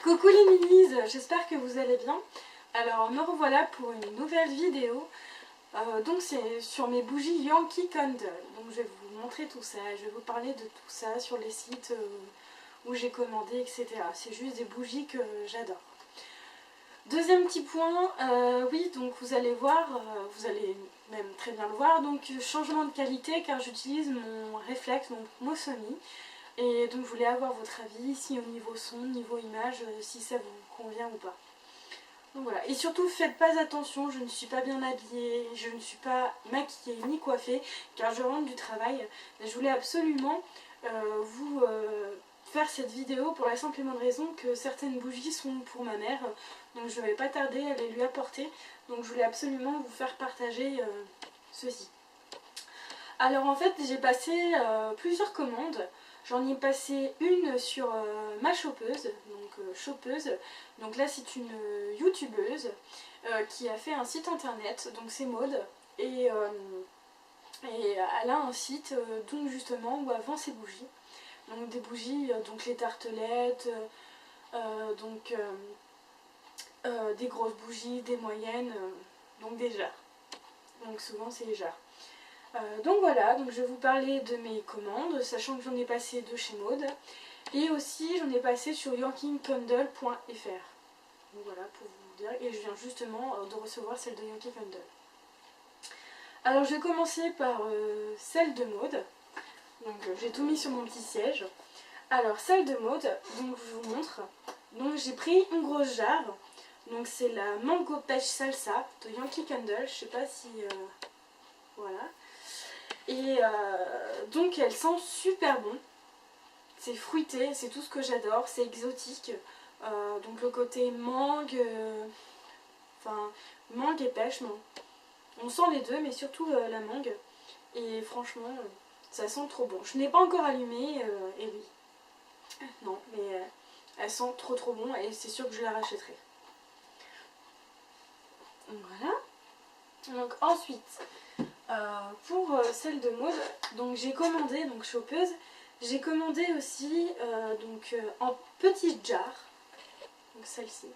Coucou les minis, j'espère que vous allez bien. Alors me revoilà pour une nouvelle vidéo. Donc c'est sur mes bougies Yankee Candle. Donc je vais vous montrer tout ça, je vais vous parler de tout ça sur les sites où j'ai commandé, etc. C'est juste des bougies que j'adore. Deuxième petit point, oui, donc vous allez voir, vous allez même très bien le voir, donc changement de qualité car j'utilise mon réflexe, donc Mosoni. Et donc je voulais avoir votre avis, si au niveau son, niveau image, si ça vous convient ou pas. Donc voilà. Et surtout faites pas attention, je ne suis pas bien habillée, je ne suis pas maquillée ni coiffée, car je rentre du travail. Je voulais absolument vous faire cette vidéo pour la simple et bonne raison que certaines bougies sont pour ma mère. Donc je ne vais pas tarder à les lui apporter. Donc je voulais absolument vous faire partager ceci. Alors en fait j'ai passé plusieurs commandes. J'en ai passé une sur ma chopeuse, donc chopeuse. Donc là c'est une youtubeuse qui a fait un site internet, donc c'est Maud. Et elle a un site donc justement où elle vend ses bougies. Donc des bougies, donc les tartelettes, donc des grosses bougies, des moyennes, donc des jarres. Donc souvent c'est les jarres. Donc voilà, donc je vais vous parler de mes commandes, sachant que j'en ai passé deux chez Maud. Et aussi j'en ai passé sur yankeecandle.fr. Donc voilà, pour vous dire, et je viens justement de recevoir celle de Yankee Candle. Alors je vais commencer par celle de Maud. Donc j'ai tout mis sur mon petit siège. Alors celle de Maud, donc je vous montre. Donc j'ai pris une grosse jarre. Donc c'est la Mango Pêche Salsa de Yankee Candle. Je sais pas si... voilà. Et donc elle sent super bon. C'est fruité, c'est tout ce que j'adore, c'est exotique. Donc le côté mangue, enfin mangue et pêche, non. On sent les deux, mais surtout la mangue. Et franchement, ça sent trop bon. Je n'ai pas encore allumé, et oui. Non, mais elle sent trop bon et c'est sûr que je la rachèterai. Voilà. Donc ensuite, pour celle de Maud, donc j'ai commandé, donc chopeuse, j'ai commandé aussi en petite jarre, donc celle-ci.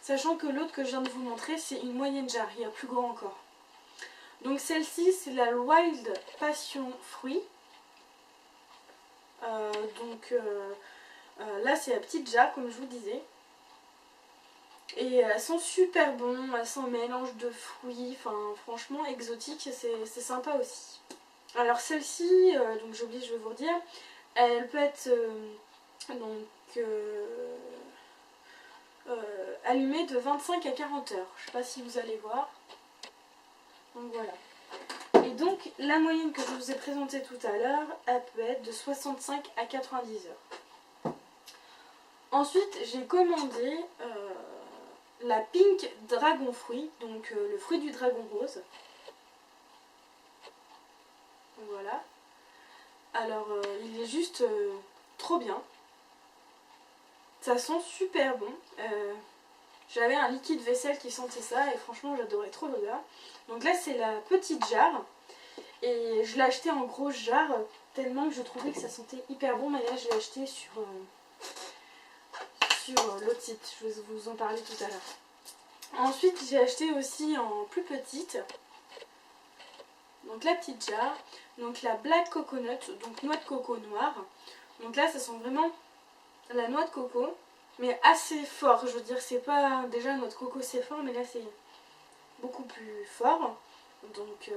Sachant que l'autre que je viens de vous montrer, c'est une moyenne jarre, il y a plus grand encore. Donc celle-ci, c'est la Wild Passion Fruit. Là, c'est la petite jarre, comme je vous disais. Et elles sont super bon, elles sont un mélange de fruits, enfin franchement exotique, c'est sympa aussi. Alors celle-ci, donc j'ai oublié, je vais vous redire, elle peut être allumée de 25 à 40 heures. Je ne sais pas si vous allez voir. Donc voilà. Et donc la moyenne que je vous ai présentée tout à l'heure, elle peut être de 65 à 90 heures. Ensuite, j'ai commandé la Pink Dragon Fruit, donc le fruit du dragon rose. Voilà. Alors il est juste trop bien. Ça sent super bon. J'avais un liquide vaisselle qui sentait ça et franchement j'adorais trop l'odeur. Donc là c'est la petite jarre. Et je l'ai acheté en grosse jarre tellement que je trouvais que ça sentait hyper bon. Mais là je l'ai acheté sur l'autre site. Je vais vous en parler tout à l'heure. Ensuite j'ai acheté aussi en plus petite. Donc la petite jarre, donc la Black Coconut, donc noix de coco noire. Donc là ça sent vraiment la noix de coco, mais assez fort. Je veux dire, c'est pas... Déjà noix de coco c'est fort, mais là c'est beaucoup plus fort. Donc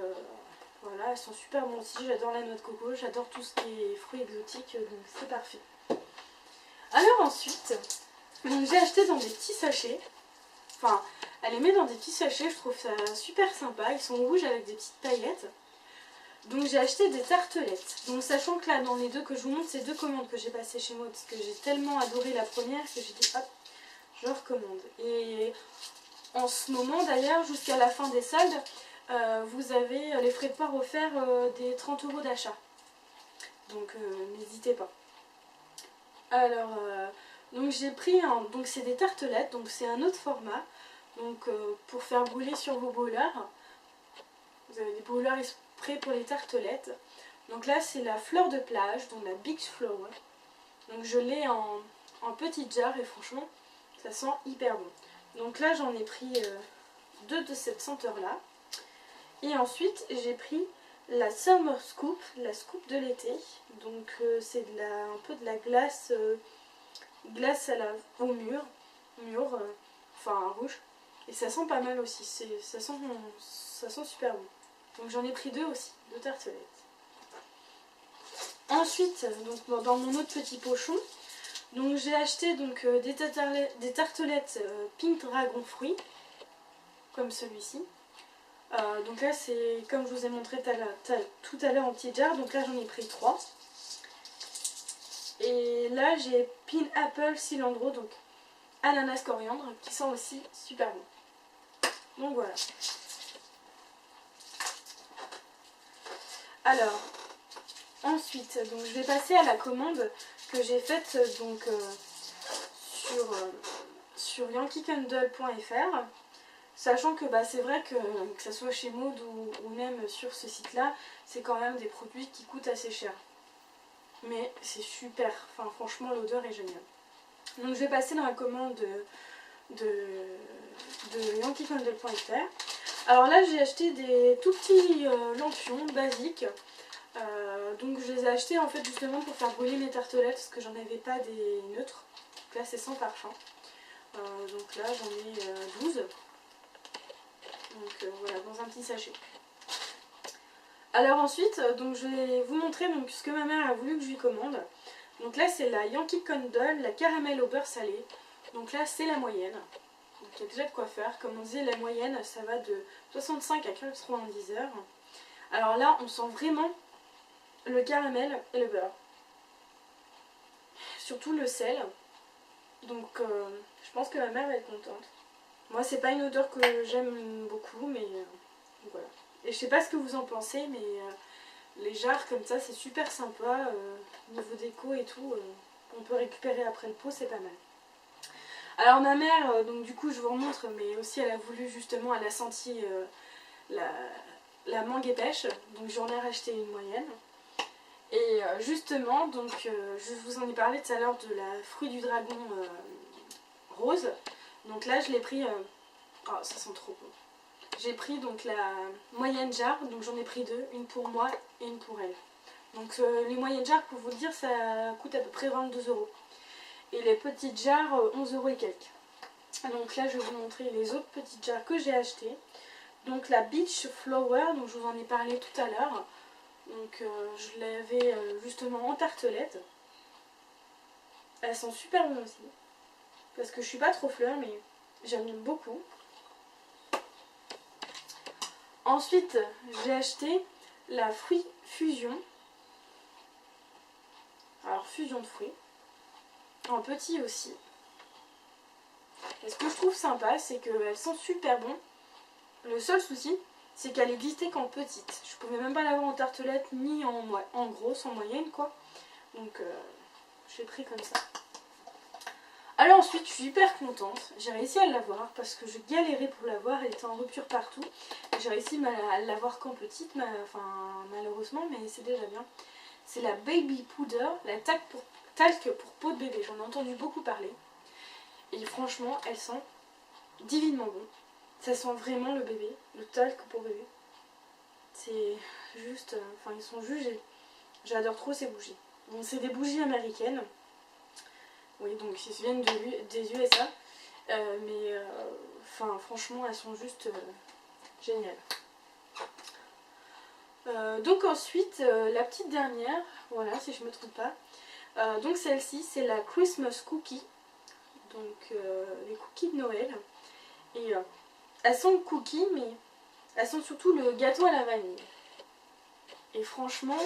voilà, elles sont super bonnes aussi. J'adore la noix de coco, j'adore tout ce qui est fruits exotiques, donc c'est parfait. Alors ensuite, j'ai acheté dans des petits sachets. Enfin, elle les met dans des petits sachets, je trouve ça super sympa. Ils sont rouges avec des petites paillettes. Donc j'ai acheté des tartelettes. Donc sachant que là, dans les deux que je vous montre, c'est deux commandes que j'ai passées chez moi. Parce que j'ai tellement adoré la première que j'ai dit hop, je recommande. Et en ce moment d'ailleurs, jusqu'à la fin des soldes, vous avez les frais de port offerts des 30 € d'achat. Donc n'hésitez pas. Alors... donc j'ai pris donc c'est des tartelettes, donc c'est un autre format. Donc pour faire brûler sur vos brûleurs, vous avez des brûleurs exprès pour les tartelettes. Donc là c'est la fleur de plage, donc la Beach Flower. Donc je l'ai en en petite jarre et franchement ça sent hyper bon. Donc là j'en ai pris 2 de cette senteur là. Et ensuite j'ai pris la Summer Scoop, la scoop de l'été. Donc c'est un peu de la glace, glace au mûr, enfin rouge. Et ça sent pas mal aussi, ça sent super bon. Donc j'en ai pris 2 aussi, 2 tartelettes. Ensuite, donc, dans mon autre petit pochon, donc j'ai acheté donc, des tartelettes Pink Dragon Fruit, comme celui-ci. Donc là c'est comme je vous ai montré tout à l'heure en petite jarre, donc là j'en ai pris 3. Et là j'ai Pineapple Cilantro, donc ananas coriandre, qui sent aussi super bon. Donc voilà. Alors, ensuite, donc, je vais passer à la commande que j'ai faite donc, sur yankeecandle.fr. Sachant que c'est vrai que ce soit chez Maud ou même sur ce site-là, c'est quand même des produits qui coûtent assez cher. Mais c'est super, enfin franchement l'odeur est géniale. Donc je vais passer dans la commande de yankeecandle.fr. Alors là j'ai acheté des tout petits lampions basiques. Donc je les ai achetés en fait justement pour faire brûler mes tartelettes parce que j'en avais pas des neutres. Donc là c'est sans parfum. Donc là j'en ai 12. Donc voilà, dans un petit sachet. Alors ensuite, donc je vais vous montrer donc, ce que ma mère a voulu que je lui commande. Donc là c'est la Yankee Candle, la caramel au beurre salé. Donc là c'est la moyenne. Donc il y a déjà de quoi faire. Comme on disait, la moyenne ça va de 65 à 90 heures. Alors là on sent vraiment le caramel et le beurre. Surtout le sel. Donc je pense que ma mère va être contente. Moi c'est pas une odeur que j'aime beaucoup, mais voilà. Et je sais pas ce que vous en pensez, mais les jarres comme ça c'est super sympa. Niveau déco et tout, on peut récupérer après le pot, c'est pas mal. Alors ma mère, donc du coup je vous remontre, mais aussi elle a voulu justement, elle a senti la mangue et pêche, donc j'en ai racheté une moyenne. Et justement, donc je vous en ai parlé tout à l'heure de la fruit du dragon rose. Donc là je l'ai pris, oh ça sent trop bon. J'ai pris donc la moyenne jarre, donc j'en ai pris 2, une pour moi et une pour elle. Donc les moyennes jarres, pour vous le dire, ça coûte à peu près 22 €. Et les petites jarres, 11 € et quelques. Donc là je vais vous montrer les autres petites jarres que j'ai achetées. Donc la Beach Flower, donc je vous en ai parlé tout à l'heure. Donc je l'avais justement en tartelette. Elles sont super bonnes aussi. Parce que je suis pas trop fleur, mais j'aime beaucoup. Ensuite, j'ai acheté la fruit fusion. Alors fusion de fruits. En petit aussi. Et ce que je trouve sympa, c'est qu'elles sont super bonnes. Le seul souci, c'est qu'elle existait qu'en petite. Je pouvais même pas l'avoir en tartelette ni en grosse, en moyenne quoi. Donc je l'ai pris comme ça. Alors ensuite je suis hyper contente, j'ai réussi à l'avoir parce que je galérais pour l'avoir, elle était en rupture partout. J'ai réussi à l'avoir qu'en petite, malheureusement, mais c'est déjà bien. C'est la Baby Powder, la talc pour peau de bébé, j'en ai entendu beaucoup parler. Et franchement elle sent divinement bon. Ça sent vraiment le bébé, le talc pour bébé. C'est juste, ils sont juste, j'adore trop ces bougies. Bon, c'est des bougies américaines. Oui, donc ils viennent des USA. Franchement, elles sont juste géniales. Donc ensuite, la petite dernière, voilà, si je me trompe pas. Donc celle-ci, c'est la Christmas Cookie. Donc les cookies de Noël. Et elles sont cookies, mais elles sont surtout le gâteau à la vanille. Et franchement,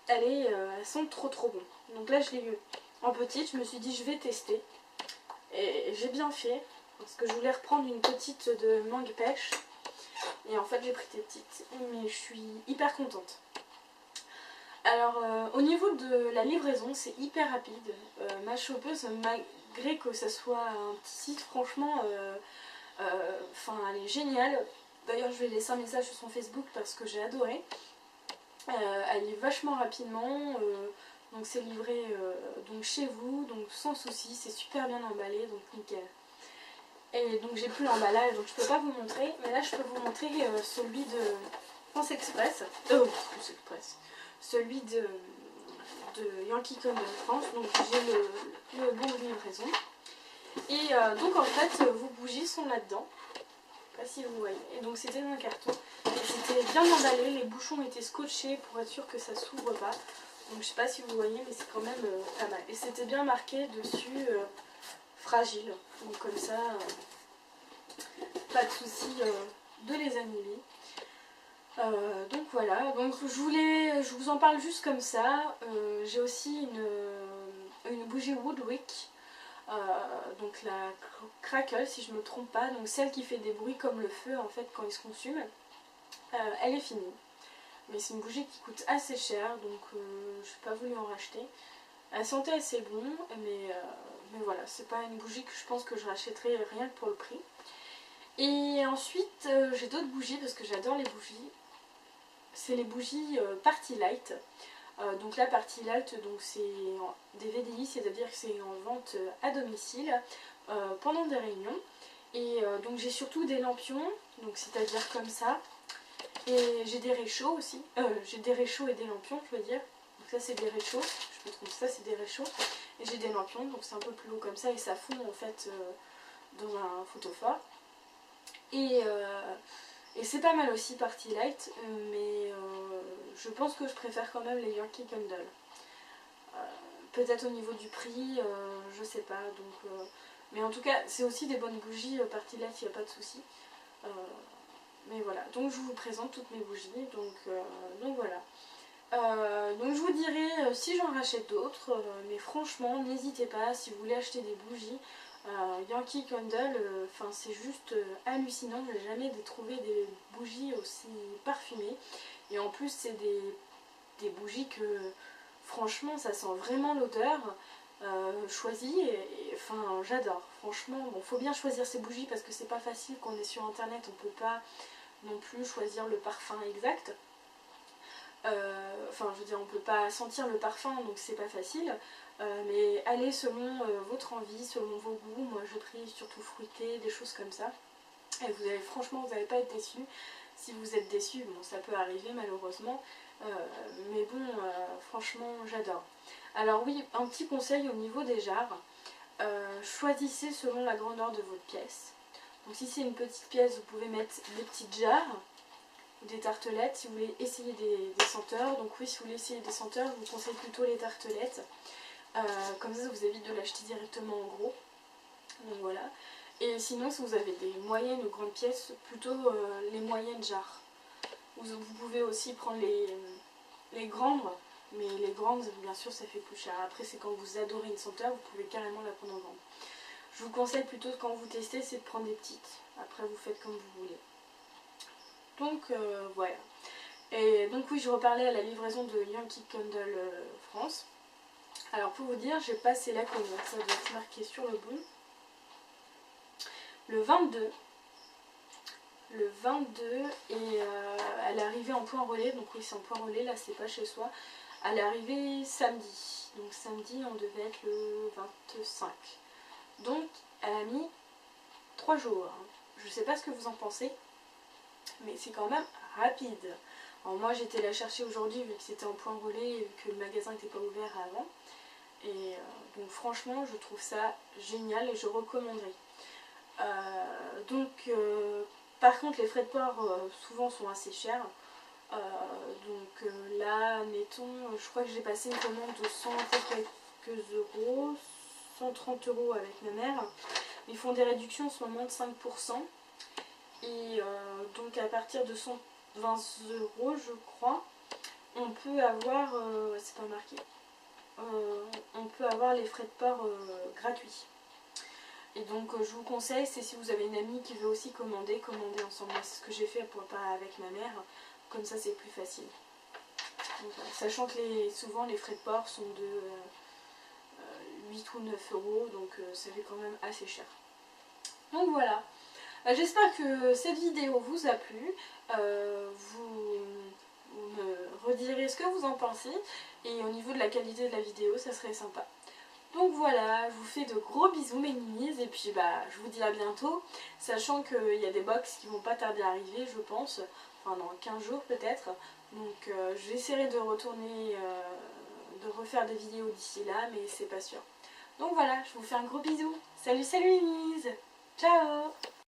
elles sont trop bon. Donc là, je l'ai eu en petite, je me suis dit je vais tester. Et j'ai bien fait, parce que je voulais reprendre une petite de mangue pêche. Et en fait j'ai pris des petites, mais je suis hyper contente. Alors au niveau de la livraison, c'est hyper rapide. Ma chopeuse, malgré que ça soit un petit site, franchement, elle est géniale. D'ailleurs je vais laisser un message sur son Facebook parce que j'ai adoré. Elle est vachement rapidement. Donc c'est livré donc chez vous, donc sans souci, c'est super bien emballé, donc nickel. Et donc j'ai plus l'emballage, donc je peux pas vous montrer, mais là je peux vous montrer celui de France Express, France Express, celui de Yankee Candle France, donc j'ai le bon de livraison. Et donc en fait vos bougies sont là-dedans, je sais pas si vous voyez, et donc c'était dans un carton, et c'était bien emballé, les bouchons étaient scotchés pour être sûr que ça s'ouvre pas, donc je sais pas si vous voyez, mais c'est quand même pas mal. Et c'était bien marqué dessus fragile, donc comme ça pas de souci de les annuler. Donc voilà, donc je vous en parle juste comme ça. J'ai aussi une bougie Woodwick, donc la Crackle si je me trompe pas, donc celle qui fait des bruits comme le feu en fait quand il se consume. Elle est finie, mais c'est une bougie qui coûte assez cher, donc je n'ai pas voulu en racheter. Elle sentait assez bon, mais voilà, c'est pas une bougie que je pense que je rachèterai rien que pour le prix. Et ensuite j'ai d'autres bougies parce que j'adore les bougies. C'est les bougies Party Light. Donc la Party Light, c'est des VDI, c'est-à-dire que c'est en vente à domicile pendant des réunions. Et donc j'ai surtout des lampions, donc c'est-à-dire comme ça. Et j'ai des réchauds aussi. J'ai des réchauds et des lampions, je veux dire. Donc ça c'est des réchauds, je me trompe, ça c'est des réchauds. Et j'ai des lampions, donc c'est un peu plus haut comme ça et ça fond en fait dans un photophore. Et c'est pas mal aussi Party Light, mais je pense que je préfère quand même les Yankee Candle. Peut-être au niveau du prix, je sais pas. Mais en tout cas, c'est aussi des bonnes bougies Party Light, il n'y a pas de souci. Mais voilà, donc je vous présente toutes mes bougies, donc voilà. Donc je vous dirai si j'en rachète d'autres, mais franchement n'hésitez pas si vous voulez acheter des bougies. Yankee Candle, c'est juste hallucinant, je n'ai jamais trouvé des bougies aussi parfumées. Et en plus c'est des bougies que franchement ça sent vraiment l'odeur choisie et j'adore. Franchement, bon, faut bien choisir ses bougies parce que c'est pas facile quand on est sur internet, on peut pas non plus choisir le parfum exact. Je veux dire, on peut pas sentir le parfum, donc c'est pas facile. Mais allez selon votre envie, selon vos goûts. Moi je prie surtout fruité, des choses comme ça. Et franchement, vous n'allez pas être déçus. Si vous êtes déçus, bon, ça peut arriver malheureusement. Mais bon, franchement, j'adore. Alors oui, un petit conseil au niveau des jarres. Choisissez selon la grandeur de votre pièce. Donc si c'est une petite pièce, vous pouvez mettre des petites jarres, des tartelettes, si vous voulez essayer des senteurs. Donc oui, si vous voulez essayer des senteurs, je vous conseille plutôt les tartelettes. Comme ça vous évite de l'acheter directement en gros. Donc voilà. Et sinon, si vous avez des moyennes ou grandes pièces, plutôt les moyennes jarres. Vous pouvez aussi prendre les grandes, mais les grandes, bien sûr, ça fait plus cher. Après, c'est quand vous adorez une senteur, vous pouvez carrément la prendre en grande. Je vous conseille plutôt, quand vous testez, c'est de prendre des petites. Après, vous faites comme vous voulez. Donc, voilà. Et donc oui, je reparlais à la livraison de Yankee Candle France. Alors pour vous dire, j'ai passé la commande, ça doit être marqué sur le bout. Le 22. Le 22 et elle est arrivée en point relais, donc oui c'est en point relais, là c'est pas chez soi. Elle est arrivée samedi, donc samedi on devait être le 25. Donc elle a mis 3 jours. Je sais pas ce que vous en pensez, mais c'est quand même rapide. Alors moi j'étais la chercher aujourd'hui vu que c'était en point relais et que le magasin n'était pas ouvert avant. Et donc franchement je trouve ça génial et je recommanderais. Par contre les frais de port souvent sont assez chers. Là mettons, je crois que j'ai passé une commande de 100 quelques euros, 130 euros avec ma mère. Ils font des réductions en ce moment de 5%. Et donc à partir de 120 euros je crois, on peut avoir, c'est pas marqué, on peut avoir les frais de port gratuits. Et donc je vous conseille, c'est si vous avez une amie qui veut aussi commander ensemble. C'est ce que j'ai fait avec ma mère, comme ça c'est plus facile. Donc, voilà. Sachant que souvent les frais de port sont de 8 ou 9 euros, donc ça fait quand même assez cher. Donc voilà. J'espère que cette vidéo vous a plu. vous me redirez ce que vous en pensez. Et au niveau de la qualité de la vidéo, ça serait sympa. Donc voilà, je vous fais de gros bisous mes ninis et puis je vous dis à bientôt, sachant qu'il y a des box qui vont pas tarder à arriver je pense, enfin dans 15 jours peut-être, donc j'essaierai de retourner, de refaire des vidéos d'ici là mais c'est pas sûr. Donc voilà, je vous fais un gros bisou, salut salut les ninis, ciao.